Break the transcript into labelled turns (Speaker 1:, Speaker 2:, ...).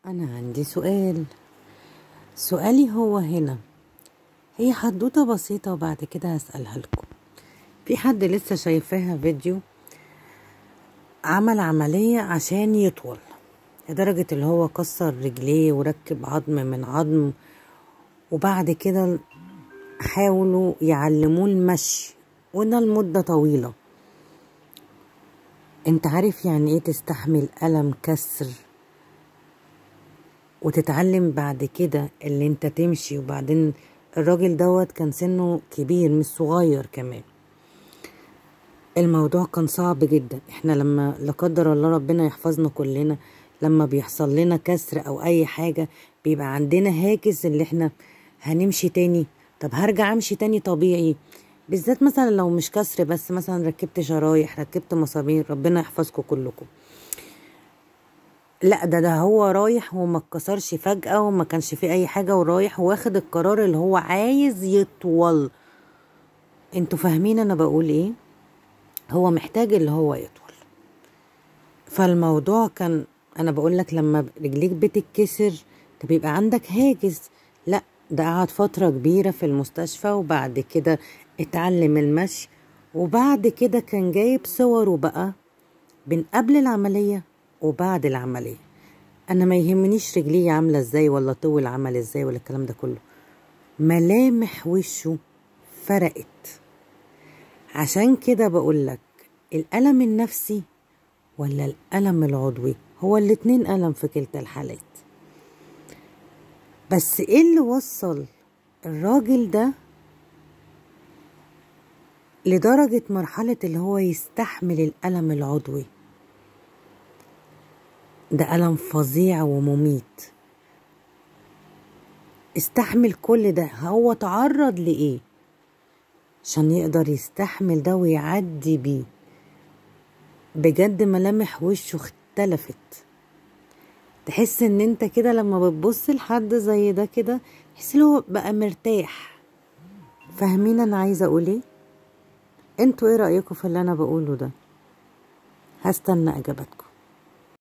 Speaker 1: أنا عندي سؤالي هو هنا. هي حدوتة بسيطة وبعد كده هسألها لكم. في حد لسه شايفاها فيديو عمل عملية عشان يطول، لدرجة اللي هو كسر رجليه وركب عظم من عظم، وبعد كده حاولوا يعلموه المشي، وده لمدة طويلة. انت عارف يعني ايه تستحمل ألم كسر وتتعلم بعد كده اللي انت تمشي؟ وبعدين الراجل دوت كان سنه كبير مش صغير كمان. الموضوع كان صعب جدا. احنا لما لا قدر الله ربنا يحفظنا كلنا، لما بيحصل لنا كسر او اي حاجة بيبقى عندنا هاجس اللي احنا هنمشي تاني. طب هرجع امشي تاني طبيعي، بالذات مثلا لو مش كسر بس، مثلا ركبت شرايح، ركبت مسامير، ربنا يحفظكم كلكم. لا ده هو رايح وما اتكسرش فجأة وما كانش فيه اي حاجة، ورايح واخد القرار اللي هو عايز يطول. انتوا فاهمين انا بقول ايه؟ هو محتاج اللي هو يطول. فالموضوع كان، انا بقول لك لما رجليك بتتكسر ده بيبقى عندك هاجس. لا ده قعد فترة كبيرة في المستشفى، وبعد كده اتعلم المشي، وبعد كده كان جايب صوره بقى بين قبل العملية وبعد العملية. انا ما يهمنيش رجليه عاملة ازاي ولا طول عمل ازاي ولا الكلام ده كله، ملامح وشه فرقت. عشان كده بقولك الألم النفسي ولا الألم العضوي، هو الاتنين ألم في كلتا الحالات. بس ايه اللي وصل الراجل ده لدرجة مرحلة اللي هو يستحمل الألم العضوي؟ ده ألم فظيع ومميت. استحمل كل ده، هو تعرض لإيه عشان يقدر يستحمل ده ويعدي بيه؟ بجد ملامح وشه اختلفت. تحس ان انت كده لما بتبص لحد زي ده كده تحس ان هو بقى مرتاح. فاهمين انا عايزه اقول ايه؟ انتوا ايه رأيكم في اللي انا بقوله ده؟ هستنى اجابتكم.